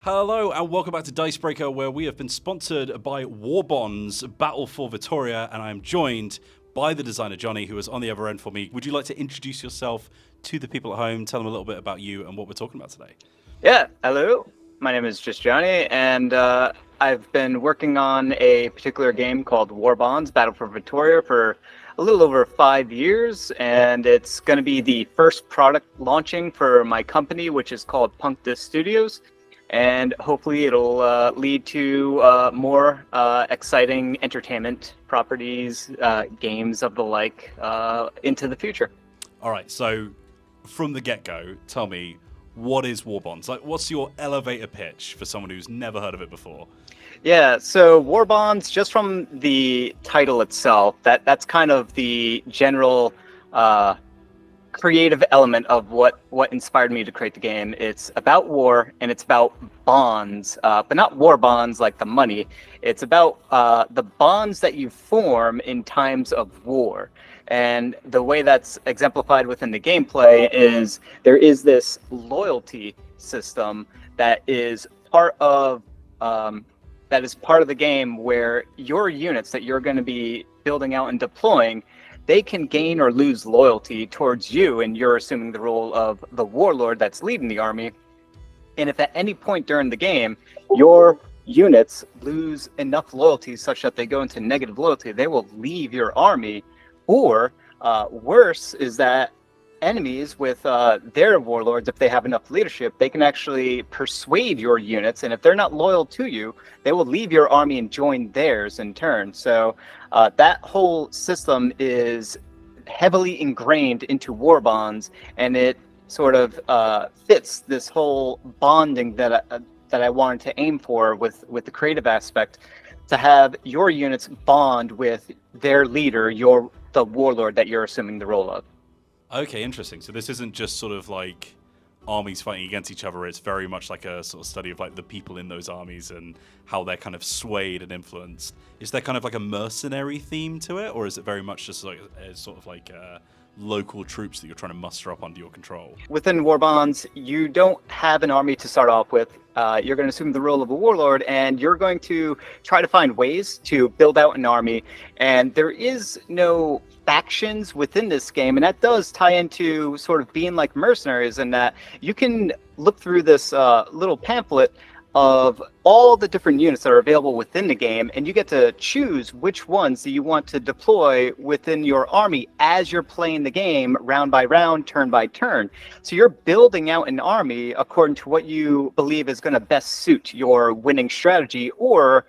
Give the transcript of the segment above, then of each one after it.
Hello and welcome back to Dicebreaker, where we have been sponsored by WarBonds Battle for Victoria, and I am joined by the designer Johnny, who is on the other end for me. Would you like to introduce yourself to the people at home, tell them a little bit about you and what we're talking about today? Yeah, hello. My name is Juste Jonny, and I've been working on a particular game called WarBonds Battle for Victoria for a little over 5 years, and it's going to be the first product launching for my company, which is called Punktus Studios. And hopefully it'll lead to more exciting entertainment properties, games of the like, into the future. All right, so from the get-go, tell me, what is WarBonds? Like, what's your elevator pitch for someone who's never heard of it before? Yeah, so WarBonds, just from the title itself, that's kind of the general creative element of what inspired me to create the game. It's about war and it's about bonds, but not war bonds like the money. It's about the bonds that you form in times of war. And the way that's exemplified within the gameplay is there is this loyalty system that is part of the game, where your units that you're going to be building out and deploying, they can gain or lose loyalty towards you, and you're assuming the role of the warlord that's leading the army. And if at any point during the game your units lose enough loyalty such that they go into negative loyalty, they will leave your army. Or worse is that enemies with their warlords, if they have enough leadership, they can actually persuade your units, and if they're not loyal to you, they will leave your army and join theirs in turn. So that whole system is heavily ingrained into war bonds, and it sort of fits this whole bonding that I wanted to aim for with the creative aspect, to have your units bond with their leader, the warlord that you're assuming the role of. Okay, interesting. So this isn't just sort of like armies fighting against each other. It's very much like a sort of study of like the people in those armies and how they're kind of swayed and influenced. Is there kind of like a mercenary theme to it, or is it very much just like sort of like local troops that you're trying to muster up under your control? Within war bonds, you don't have an army to start off with. You're going to assume the role of a warlord, and you're going to try to find ways to build out an army. And there is no factions within this game, and that does tie into sort of being like mercenaries, in that you can look through this little pamphlet of all the different units that are available within the game, and you get to choose which ones that you want to deploy within your army as you're playing the game, round by round, turn by turn. So you're building out an army according to what you believe is going to best suit your winning strategy, or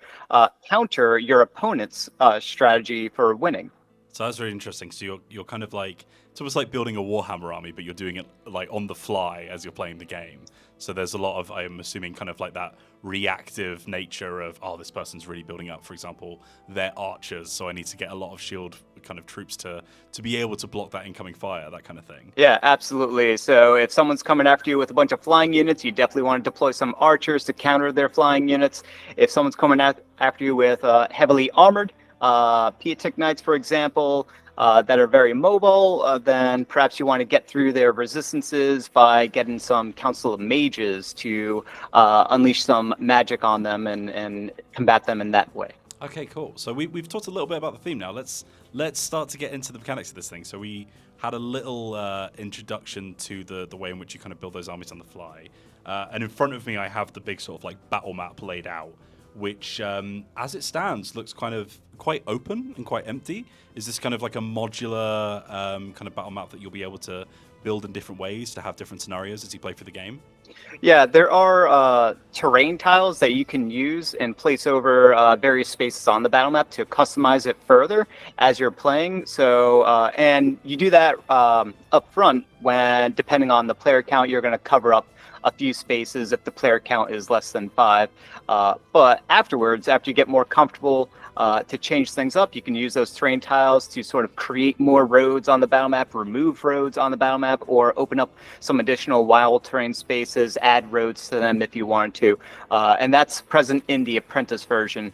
counter your opponent's strategy for winning. So that's really interesting. So you're kind of like, it's almost like building a Warhammer army, but you're doing it like on the fly as you're playing the game. So there's a lot of, I'm assuming, kind of like that reactive nature of, oh, this person's really building up, for example, their archers, so I need to get a lot of shield kind of troops to be able to block that incoming fire, that kind of thing. Yeah, absolutely. So if someone's coming after you with a bunch of flying units, you definitely want to deploy some archers to counter their flying units. If someone's coming after you with heavily armored Pietic Knights, for example, that are very mobile, then perhaps you want to get through their resistances by getting some Council of Mages to unleash some magic on them and combat them in that way. Okay, cool. So we've talked a little bit about the theme now. Let's start to get into the mechanics of this thing. So we had a little introduction to the way in which you kind of build those armies on the fly. And in front of me, I have the big sort of like battle map laid out, which, as it stands, looks kind of quite open and quite empty. Is this kind of like a modular kind of battle map that you'll be able to build in different ways to have different scenarios as you play through the game? Yeah, there are terrain tiles that you can use and place over various spaces on the battle map to customize it further as you're playing. So, and you do that up front, when, depending on the player count, you're going to cover up a few spaces if the player count is less than 5. But afterwards, after you get more comfortable to change things up, you can use those terrain tiles to sort of create more roads on the battle map, remove roads on the battle map, or open up some additional wild terrain spaces, add roads to them if you wanted to. And that's present in the Apprentice version.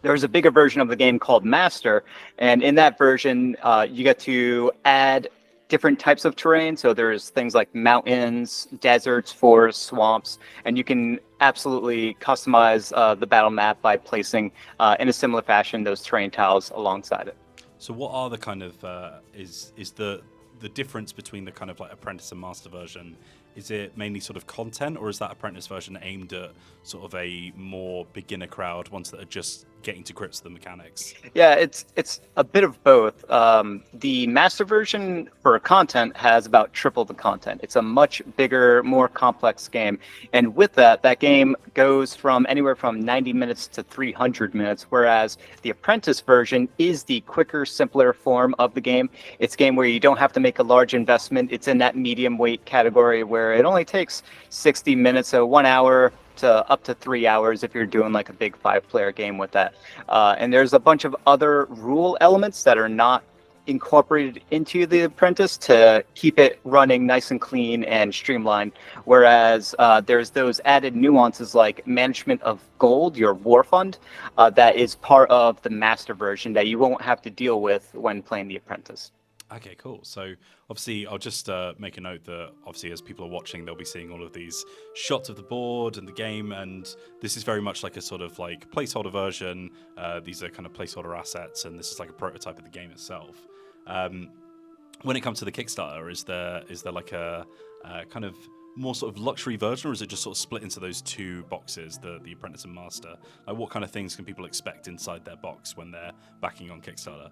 There's a bigger version of the game called Master, and in that version, you get to add different types of terrain. So there's things like mountains, deserts, forests, swamps, and you can absolutely customize the battle map by placing, in a similar fashion, those terrain tiles alongside it. So what are the kind of is the difference between the kind of like apprentice and master version? Is it mainly sort of content, or is that apprentice version aimed at sort of a more beginner crowd, ones that are just getting to grips with the mechanics? Yeah, it's a bit of both. The master version for content has about triple the content. It's a much bigger, more complex game, and with that, that game goes from anywhere from 90 minutes to 300 minutes. Whereas the apprentice version is the quicker, simpler form of the game. It's a game where you don't have to make a large investment. It's in that medium weight category where it only takes 60 minutes, so 1 hour to up to 3 hours if you're doing like a big 5-player game with that. And there's a bunch of other rule elements that are not incorporated into the apprentice to keep it running nice and clean and streamlined. Whereas there's those added nuances like management of gold, your war fund, that is part of the master version that you won't have to deal with when playing the apprentice. Okay, cool. So obviously, I'll just make a note that obviously as people are watching, they'll be seeing all of these shots of the board and the game, and this is very much like a sort of like placeholder version. These are kind of placeholder assets, and this is like a prototype of the game itself. When it comes to the Kickstarter, is there like a kind of more sort of luxury version, or is it just sort of split into those two boxes, the apprentice and master? Like, what kind of things can people expect inside their box when they're backing on Kickstarter?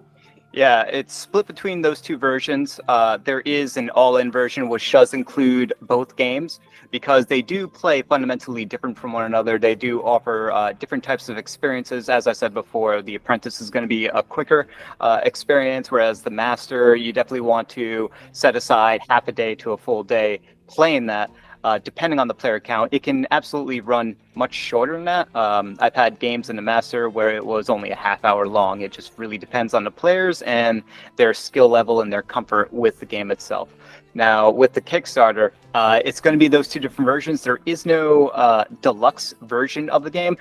Yeah, it's split between those two versions. There is an all-in version which does include both games because they do play fundamentally different from one another. They do offer different types of experiences. As I said before, the Apprentice is going to be a quicker experience, whereas the Master, you definitely want to set aside half a day to a full day playing that. Depending on the player count, it can absolutely run much shorter than that. I've had games in the Master where it was only a half hour long. It just really depends on the players and their skill level and their comfort with the game itself. Now, with the Kickstarter, it's going to be those two different versions. There is no deluxe version of the game.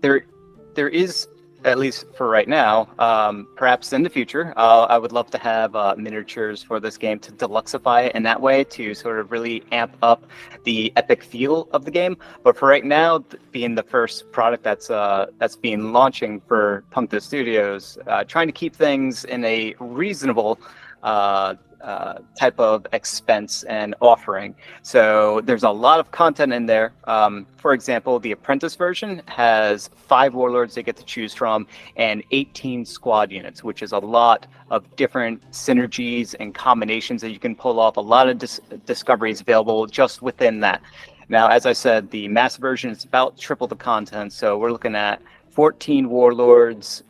There is, at least for right now, perhaps in the future, I would love to have miniatures for this game to deluxify it in that way to sort of really amp up the epic feel of the game. But for right now, being the first product that's being launching for Puncta Studios, trying to keep things in a reasonable type of expense and offering. So there's a lot of content in there. For example, the Apprentice version has 5 warlords they get to choose from and 18 squad units, which is a lot of different synergies and combinations that you can pull off. A lot of discoveries available just within that. Now, as I said, the mass version is about triple the content. So we're looking at 14 warlords,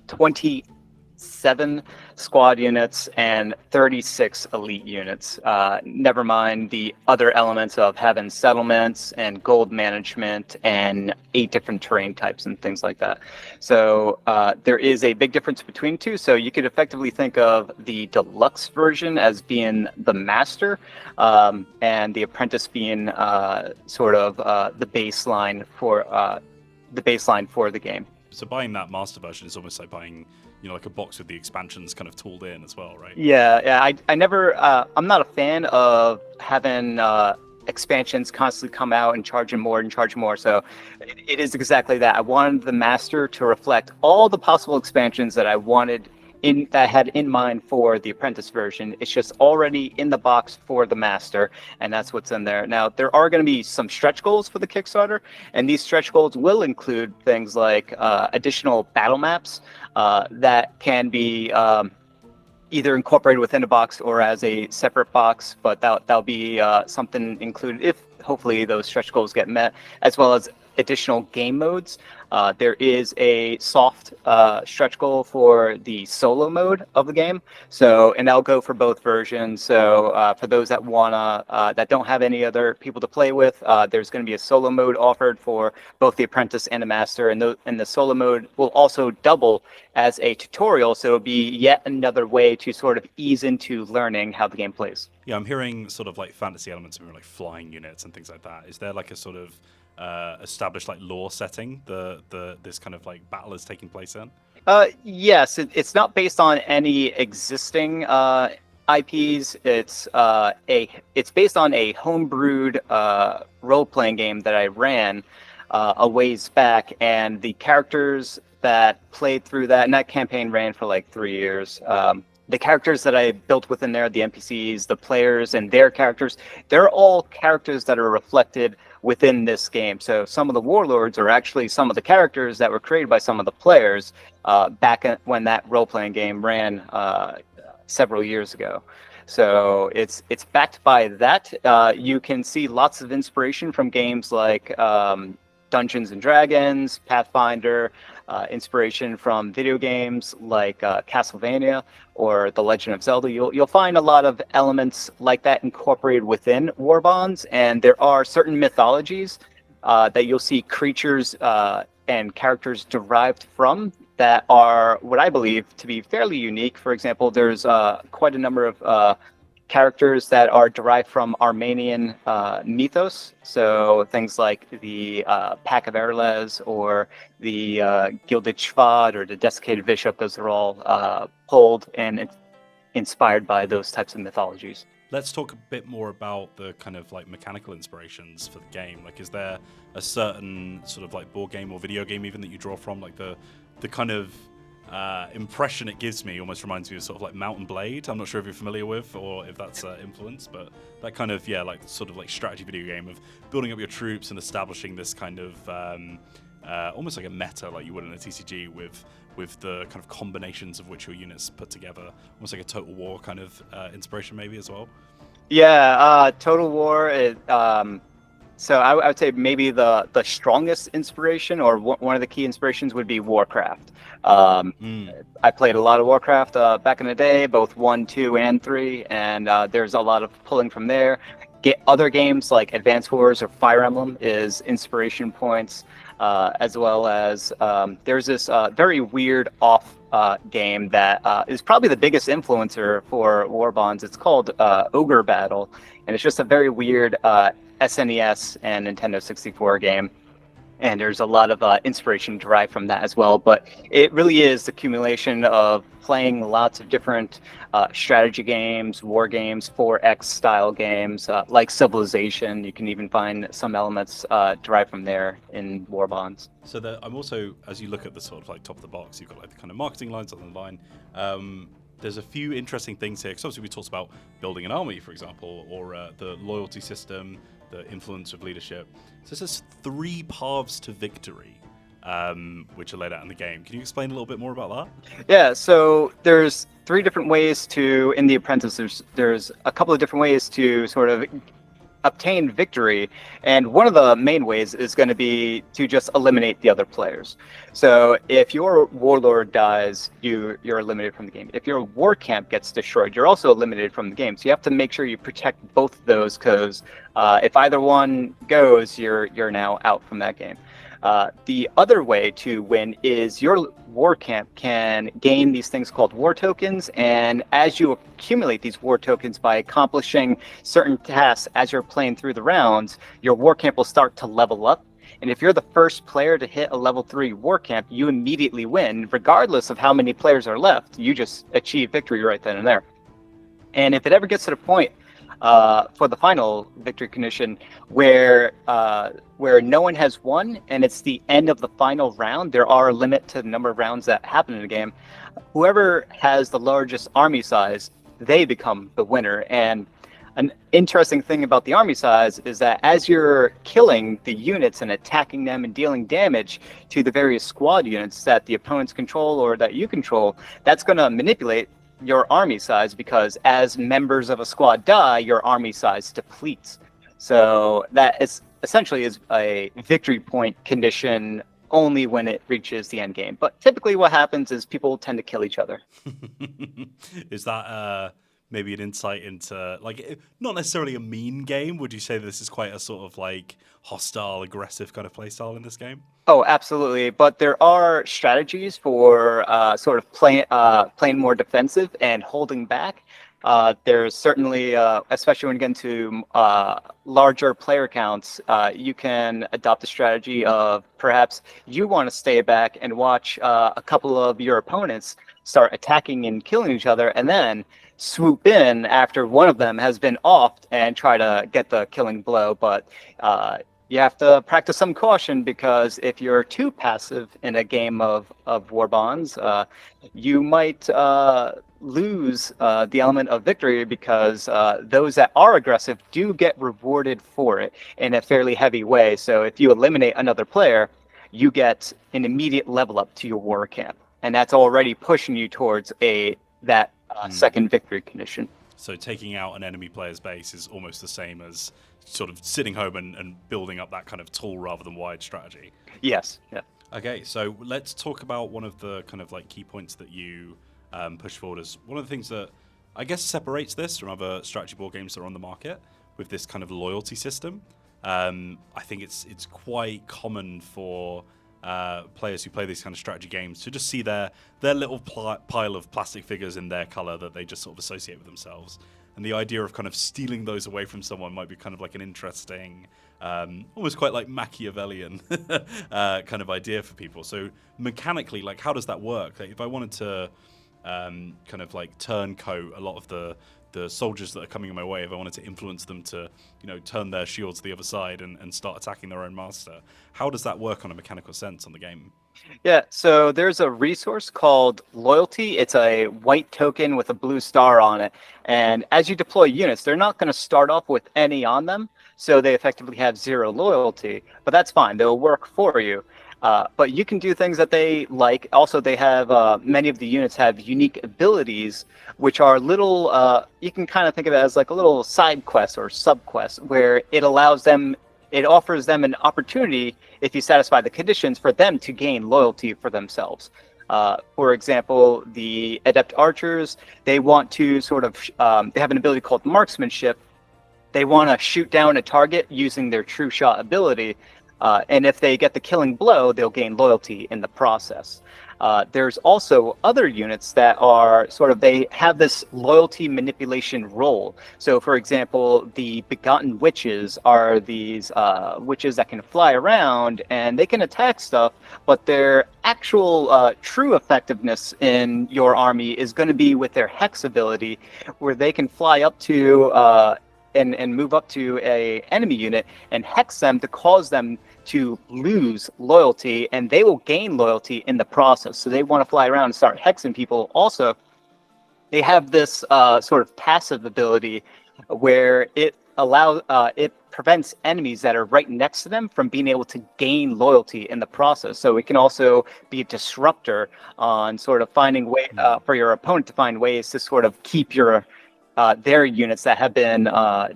27 squad units, and 36 elite units. Never mind the other elements of having settlements and gold management and 8 different terrain types and things like that. So there is a big difference between the two. So you could effectively think of the deluxe version as being the master, and the apprentice being sort of the baseline for the game. So buying that master version is almost like buying, like a box with the expansions kind of tooled in as well, right? Yeah. I never. I'm not a fan of having expansions constantly come out and charging more and charging more. So it is exactly that. I wanted the master to reflect all the possible expansions that I wanted that I had in mind for the Apprentice version. It's just already in the box for the master, and that's what's in there. Now, there are going to be some stretch goals for the Kickstarter, and these stretch goals will include things like additional battle maps that can be either incorporated within a box or as a separate box, but that'll be something included if hopefully those stretch goals get met, as well as additional game modes. There is a soft stretch goal for the solo mode of the game, and that'll go for both versions. So for those that that don't have any other people to play with, there's going to be a solo mode offered for both the Apprentice and the Master, and the solo mode will also double as a tutorial, so it'll be yet another way to sort of ease into learning how the game plays. Yeah, I'm hearing sort of like fantasy elements, like flying units and things like that. Is there like a sort of established like lore setting this kind of like battle is taking place in? Yes, it's not based on any existing IPs. It's based on a homebrewed role-playing game that I ran a ways back, and the characters that played through that, and that campaign ran for like 3 years. The characters that I built within there, the NPCs, the players, and their characters, they're all characters that are reflected within this game. So some of the warlords are actually some of the characters that were created by some of the players when that role-playing game ran several years ago. So it's backed by that. You can see lots of inspiration from games like Dungeons and Dragons, Pathfinder, inspiration from video games like Castlevania or The Legend of Zelda. You'll find a lot of elements like that incorporated within WarBonds, and there are certain mythologies that you'll see creatures and characters derived from that are what I believe to be fairly unique. For example, there's quite a number of characters that are derived from Armenian mythos. So things like the Pack of Erles or the Gilded Shvad or the Desiccated Bishop, those are all pulled and inspired by those types of mythologies. Let's talk a bit more about the kind of like mechanical inspirations for the game. Like, is there a certain sort of like board game or video game even that you draw from? Like the kind of impression it gives me almost reminds me of sort of like Mount and Blade. I'm not sure if you're familiar with or if that's influence, but that kind of, like sort of like strategy video game of building up your troops and establishing this kind of almost like a meta like you would in a TCG with the kind of combinations of which your units put together, almost like a Total War kind of inspiration maybe as well. Yeah, Total War is so I would say maybe the strongest inspiration or one of the key inspirations would be Warcraft. I played a lot of Warcraft back in the day, both 1, 2, and 3, and there's a lot of pulling from there. Other games like Advance Wars or Fire Emblem is inspiration points, as well as there's this very weird game that is probably the biggest influencer for WarBonds. It's called Ogre Battle, and it's just a very weird SNES and Nintendo 64 game, and there's a lot of inspiration derived from that as well. But it really is the accumulation of playing lots of different strategy games, war games, 4X style games like Civilization. You can even find some elements derived from there in WarBonds. So I'm also, as you look at the sort of like top of the box, you've got like the kind of marketing lines on the line. There's a few interesting things here, because obviously we talked about building an army, for example, or the loyalty system, the influence of leadership. So it says 3 paths to victory, which are laid out in the game. Can you explain a little bit more about that? Yeah, so there's 3 different ways in The Apprentice, there's a couple of different ways to sort of obtain victory, and one of the main ways is going to be to just eliminate the other players. So if your warlord dies, you're eliminated from the game. If your war camp gets destroyed, you're also eliminated from the game. So you have to make sure you protect both of those, because if either one goes, you're now out from that game. The other way to win is your war camp can gain these things called war tokens, and as you accumulate these war tokens by accomplishing certain tasks as you're playing through the rounds, your war camp will start to level up. And if you're the first player to hit a level 3 war camp, you immediately win, regardless of how many players are left. You just achieve victory right then and there. And if it ever gets to the point for the final victory condition where no one has won and it's the end of the final round, there are a limit to the number of rounds that happen in a game. Whoever has the largest army size, they become the winner. And an interesting thing about the army size is that as you're killing the units and attacking them and dealing damage to the various squad units that the opponents control or that you control, that's going to manipulate your army size, because as members of a squad die, your army size depletes. So that is essentially is a victory point condition only when it reaches the end game. But typically what happens is people tend to kill each other. Is that maybe an insight into, like, not necessarily a mean game? Would you say this is quite a sort of like hostile, aggressive kind of playstyle in this game? Oh, absolutely. But there are strategies for sort of playing more defensive and holding back. There's certainly, especially when you get into larger player counts, you can adopt a strategy of perhaps you want to stay back and watch a couple of your opponents start attacking and killing each other, and then swoop in after one of them has been offed and try to get the killing blow. But you have to practice some caution, because if you're too passive in a game of WarBonds, you might lose the element of victory, because those that are aggressive do get rewarded for it in a fairly heavy way. So if you eliminate another player, you get an immediate level up to your war camp, and that's already pushing you towards that second victory condition. So taking out an enemy player's base is almost the same as sort of sitting home and building up that kind of tall rather than wide strategy. Yes. Yeah. Okay, so let's talk about one of the kind of like key points that you push forward as one of the things that I guess separates this from other strategy board games that are on the market, with this kind of loyalty system. I think it's quite common for players who play these kind of strategy games to just see their little pile of plastic figures in their color that they just sort of associate with themselves. And the idea of kind of stealing those away from someone might be kind of like an interesting, almost quite like Machiavellian kind of idea for people. So mechanically, like, how does that work? Like, if I wanted to kind of like turncoat a lot of the soldiers that are coming in my way, if I wanted to influence them to, turn their shields to the other side and start attacking their own master, how does that work on a mechanical sense on the game? Yeah, so there's a resource called Loyalty. It's a white token with a blue star on it. And as you deploy units, they're not going to start off with any on them, so they effectively have 0 loyalty. But that's fine. They'll work for you. But you can do things that they like. Also, they have many of the units have unique abilities, which are little, you can kind of think of it as like a little side quest or sub quest, where it offers them an opportunity, if you satisfy the conditions, for them to gain loyalty for themselves. For example, the adept archers, they want to sort of, they have an ability called marksmanship. They want to shoot down a target using their true shot ability. And if they get the killing blow, they'll gain loyalty in the process. There's also other units that are sort of, they have this loyalty manipulation role. So, for example, the Begotten Witches are these witches that can fly around and they can attack stuff, but their actual true effectiveness in your army is going to be with their Hex ability, where they can fly up to and move up to a enemy unit and hex them to cause them to lose loyalty, and they will gain loyalty in the process. So they want to fly around and start hexing people. Also, they have this sort of passive ability where it prevents enemies that are right next to them from being able to gain loyalty in the process. So it can also be a disruptor on sort of finding way for your opponent to find ways to sort of keep their units that have been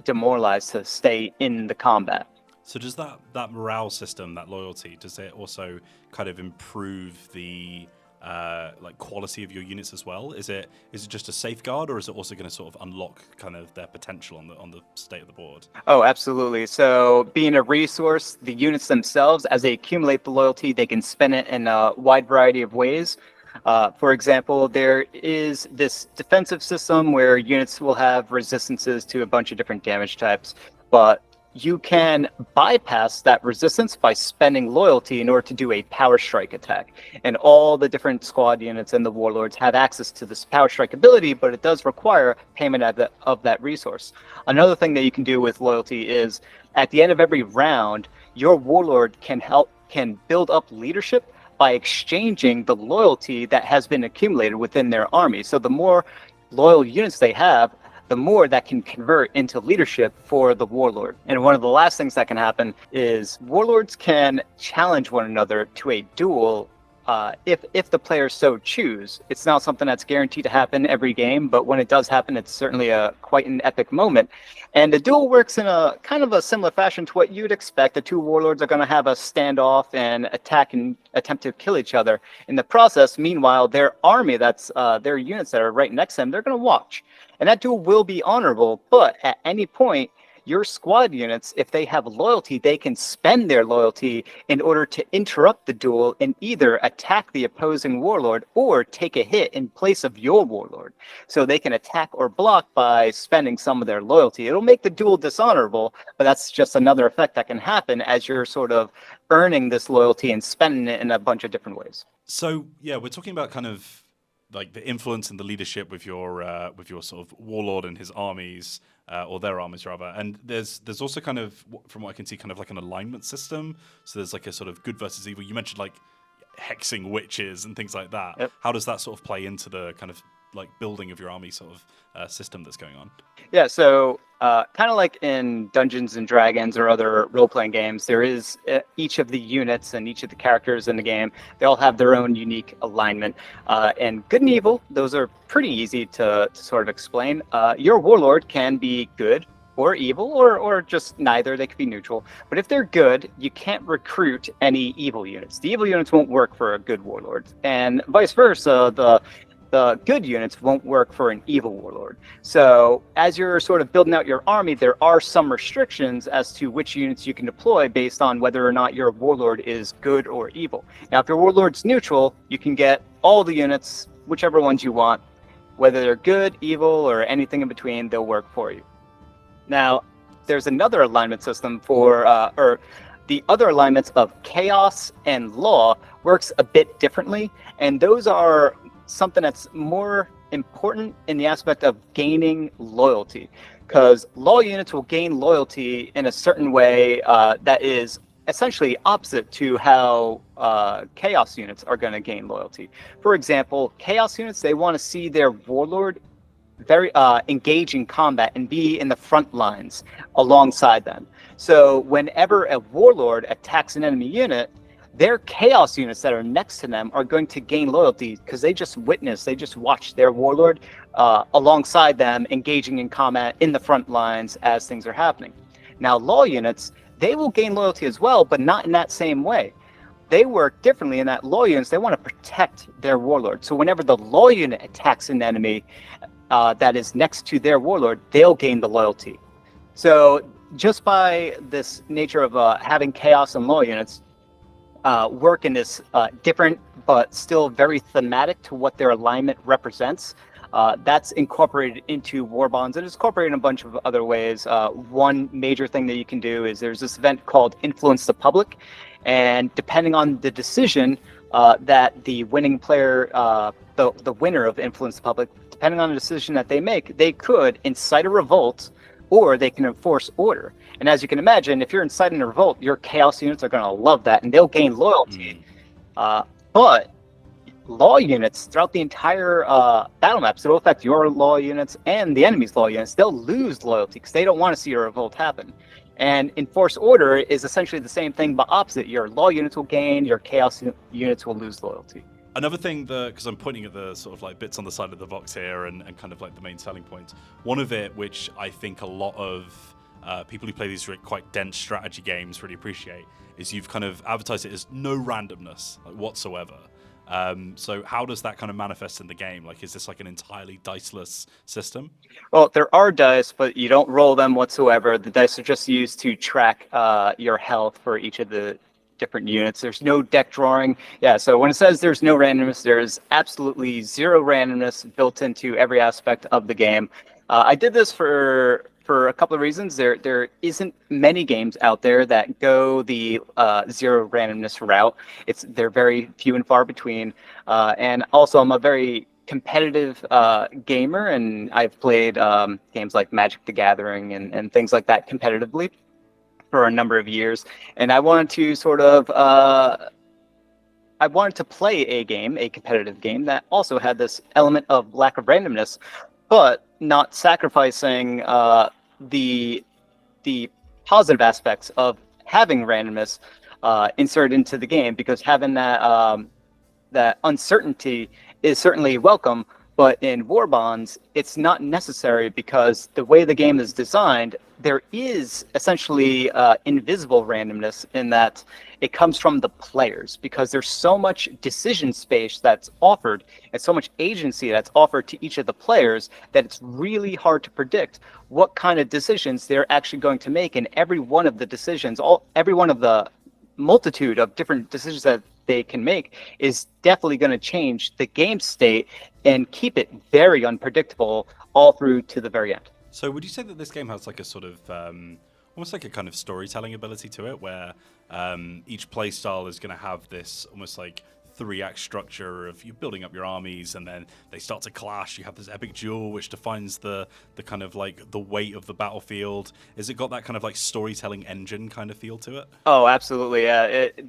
demoralized to stay in the combat. So does that morale system, that loyalty, does it also kind of improve the like quality of your units as well? Is it just a safeguard, or is it also going to sort of unlock kind of their potential on the state of the board? Oh, absolutely. So being a resource, the units themselves, as they accumulate the loyalty, they can spend it in a wide variety of ways. For example, there is this defensive system where units will have resistances to a bunch of different damage types, but you can bypass that resistance by spending loyalty in order to do a power strike attack. And all the different squad units and the warlords have access to this power strike ability, but it does require payment of that resource. Another thing that you can do with loyalty is, at the end of every round, your warlord can build up leadership by exchanging the loyalty that has been accumulated within their army. So the more loyal units they have, the more that can convert into leadership for the warlord. And one of the last things that can happen is warlords can challenge one another to a duel if the players so choose. It's not something that's guaranteed to happen every game, but when it does happen, it's certainly quite an epic moment. And the duel works in a kind of a similar fashion to what you'd expect. The two warlords are going to have a standoff and attack and attempt to kill each other. In the process, meanwhile, their army, that's their units that are right next to them, they're going to watch. And that duel will be honorable, but at any point, your squad units, if they have loyalty, they can spend their loyalty in order to interrupt the duel and either attack the opposing warlord or take a hit in place of your warlord. So they can attack or block by spending some of their loyalty. It'll make the duel dishonorable, but that's just another effect that can happen as you're sort of earning this loyalty and spending it in a bunch of different ways. So, yeah, we're talking about kind of like the influence and the leadership with your sort of warlord and his armies, or their armies rather. And there's also kind of, from what I can see, kind of like an alignment system. So there's like a sort of good versus evil. You mentioned like hexing witches and things like that. Yep. How does that sort of play into the kind of like building of your army sort of system that's going on? Yeah, so kind of like in Dungeons and Dragons or other role-playing games, there is each of the units and each of the characters in the game, they all have their own unique alignment. And good and evil, those are pretty easy to sort of explain. Your warlord can be good or evil, or just neither. They could be neutral. But if they're good, you can't recruit any evil units. The evil units won't work for a good warlord. And vice versa, the good units won't work for an evil warlord. So as you're sort of building out your army, there are some restrictions as to which units you can deploy based on whether or not your warlord is good or evil. Now, if your warlord's neutral, you can get all the units, whichever ones you want. Whether they're good, evil, or anything in between, they'll work for you. Now, there's another alignment system for, or the other alignments of chaos and law works a bit differently, and those are something that's more important in the aspect of gaining loyalty, because law units will gain loyalty in a certain way that is essentially opposite to how chaos units are going to gain loyalty. For example, chaos units, they want to see their warlord very engage in combat and be in the front lines alongside them. So whenever a warlord attacks an enemy unit, their chaos units that are next to them are going to gain loyalty because they just watch their warlord alongside them engaging in combat in the front lines as things are happening. Now, law units, they will gain loyalty as well, but not in that same way. They work differently in that law units, they want to protect their warlord. So whenever the law unit attacks an enemy that is next to their warlord, they'll gain the loyalty. So just by this nature of having chaos and law units, work in this different but still very thematic to what their alignment represents. That's incorporated into WarBonds, and it's incorporated in a bunch of other ways. One major thing that you can do is there's this event called Influence the Public, and depending on the decision that the winning player, the winner of Influence the Public, depending on the decision that they make, they could incite a revolt or they can enforce order. And as you can imagine, if you're inciting a revolt, your chaos units are going to love that, and they'll gain loyalty. But law units throughout the entire battle map, so it'll affect your law units and the enemy's law units, they'll lose loyalty because they don't want to see a revolt happen. And enforce order is essentially the same thing, but opposite. Your law units will gain, your chaos units will lose loyalty. Another thing, because I'm pointing at the sort of like bits on the side of the box here and kind of like the main selling points, one of it, which I think a lot of people who play these quite dense strategy games really appreciate, is you've kind of advertised it as no randomness whatsoever. So how does that kind of manifest in the game? Like, is this like an entirely diceless system? Well, there are dice, but you don't roll them whatsoever. The dice are just used to track your health for each of the different units. There's no deck drawing. Yeah, so when it says there's no randomness, there's absolutely zero randomness built into every aspect of the game. I did this for a couple of reasons. There isn't many games out there that go the zero randomness route. They're very few and far between. And also, I'm a very competitive gamer, and I've played games like Magic the Gathering and things like that competitively for a number of years. And I wanted to sort of play a competitive game that also had this element of lack of randomness, but not sacrificing the positive aspects of having randomness inserted into the game, because having that uncertainty is certainly welcome. But in WarBonds, it's not necessary, because the way the game is designed, there is essentially invisible randomness in that it comes from the players, because there's so much decision space that's offered and so much agency that's offered to each of the players that it's really hard to predict what kind of decisions they're actually going to make. And every one of the decisions, every one of the multitude of different decisions that they can make is definitely going to change the game state and keep it very unpredictable all through to the very end. So would you say that this game has like a sort of almost like a kind of storytelling ability to it, where each play style is going to have this almost like 3-act structure of you building up your armies, and then they start to clash. You have this epic duel, which defines the kind of like the weight of the battlefield. Has it got that kind of like storytelling engine kind of feel to it? Oh, absolutely.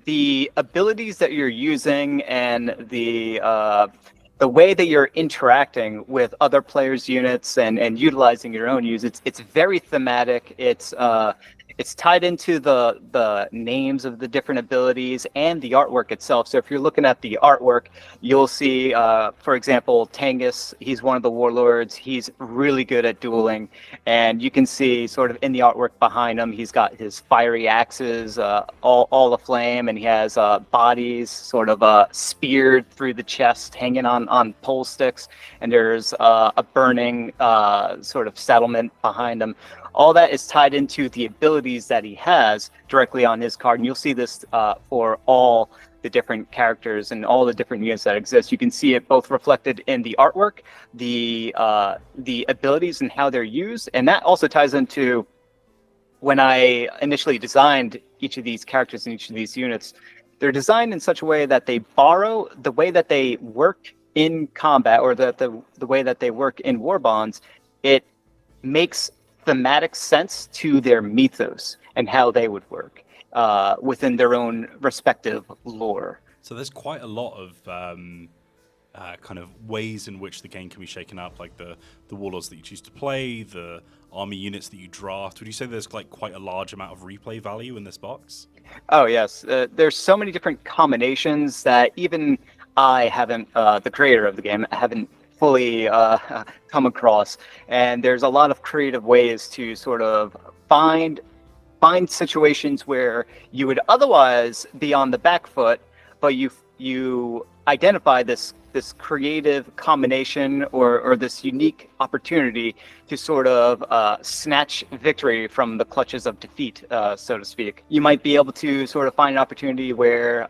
The abilities that you're using and the way that you're interacting with other players' units and utilizing your own use, it's very thematic. It's tied into the names of the different abilities and the artwork itself. So if you're looking at the artwork, you'll see, for example, Tangus. He's one of the warlords. He's really good at dueling, and you can see sort of in the artwork behind him, he's got his fiery axes, all aflame, and he has bodies sort of speared through the chest, hanging on pole sticks, and there's a burning sort of settlement behind him. All that is tied into the abilities that he has directly on his card. And you'll see this for all the different characters and all the different units that exist. You can see it both reflected in the artwork, the abilities and how they're used. And that also ties into when I initially designed each of these characters and each of these units. They're designed in such a way that they borrow the way that they work in combat, or the way that they work in WarBonds. It makes thematic sense to their mythos and how they would work within their own respective lore. So there's quite a lot of kind of ways in which the game can be shaken up, like the warlords that you choose to play, the army units that you draft. Would you say there's like quite a large amount of replay value in this box? Oh yes, there's so many different combinations that even I haven't, the creator of the game, haven't fully come across. And there's a lot of creative ways to sort of find situations where you would otherwise be on the back foot, but you identify this creative combination or this unique opportunity to sort of snatch victory from the clutches of defeat, so to speak. You might be able to sort of find an opportunity where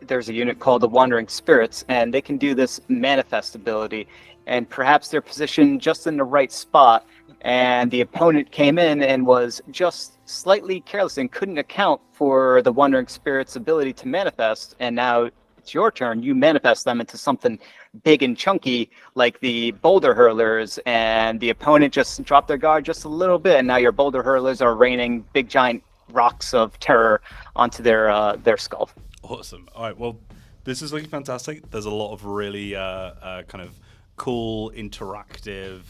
there's a unit called the Wandering Spirits, and they can do this manifest ability, and perhaps they're positioned just in the right spot, and the opponent came in and was just slightly careless and couldn't account for the Wandering Spirits ability to manifest, and now it's your turn. You manifest them into something big and chunky like the Boulder Hurlers, and the opponent just dropped their guard just a little bit, and now your Boulder Hurlers are raining big giant rocks of terror onto their skull. Awesome. All right. Well, this is looking fantastic. There's a lot of really kind of cool, interactive,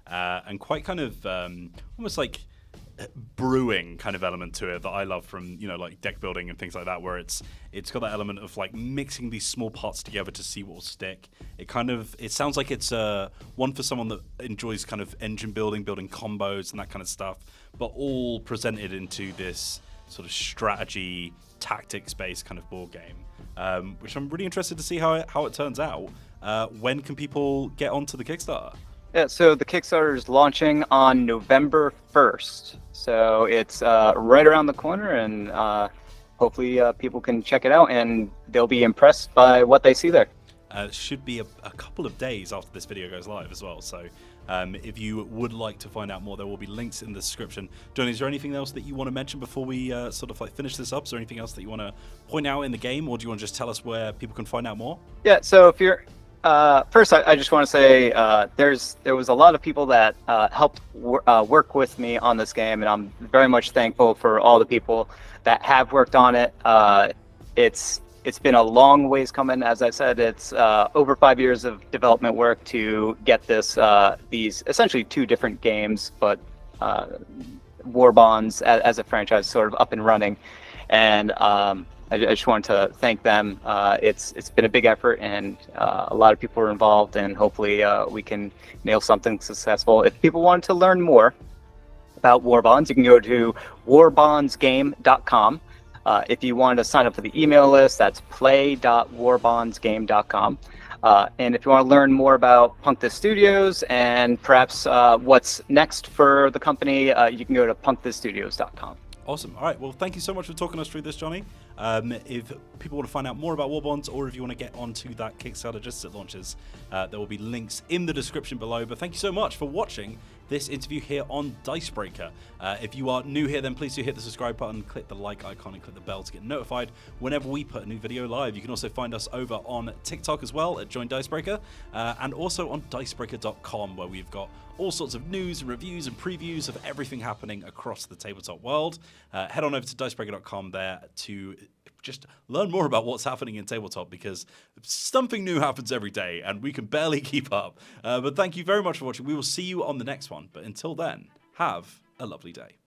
and quite kind of almost like brewing kind of element to it that I love from, like deck building and things like that, where it's got that element of like mixing these small parts together to see what will stick. It sounds like it's one for someone that enjoys kind of engine building combos and that kind of stuff, but all presented into this sort of strategy, tactics-based kind of board game, which I'm really interested to see how it turns out. When can people get onto the Kickstarter? Yeah, so the Kickstarter is launching on November 1st. So it's right around the corner, and hopefully people can check it out and they'll be impressed by what they see there. It should be a couple of days after this video goes live as well. So if you would like to find out more, there will be links in the description. Jonny, is there anything else that you want to mention before we sort of like finish this up? Is there anything else that you want to point out in the game, or do you want to just tell us where people can find out more? Yeah, so if you're first, I just want to say there was a lot of people that helped work with me on this game, and I'm very much thankful for all the people that have worked on it. It's been a long ways coming. As I said, it's over 5 years of development work to get these essentially two different games, but WarBonds as a franchise sort of up and running. And I just wanted to thank them. It's been a big effort, and a lot of people are involved, and hopefully we can nail something successful. If people want to learn more about WarBonds, you can go to warbondsgame.com. If you want to sign up for the email list, that's play.warbondsgame.com. And if you want to learn more about Punkthis Studios and perhaps what's next for the company, you can go to punkthisstudios.com. Awesome. All right. Well, thank you so much for talking us through this, Jonny. If people want to find out more about WarBonds, or if you want to get onto that Kickstarter just as it launches, there will be links in the description below. But thank you so much for watching this interview here on Dicebreaker. If you are new here, then please do hit the subscribe button, click the like icon, and click the bell to get notified whenever we put a new video live. You can also find us over on TikTok as well at Join Dicebreaker, and also on Dicebreaker.com, where we've got all sorts of news and reviews and previews of everything happening across the tabletop world. Head on over to Dicebreaker.com there to just learn more about what's happening in tabletop, because something new happens every day and we can barely keep up. But thank you very much for watching. We will see you on the next one. But until then, have a lovely day.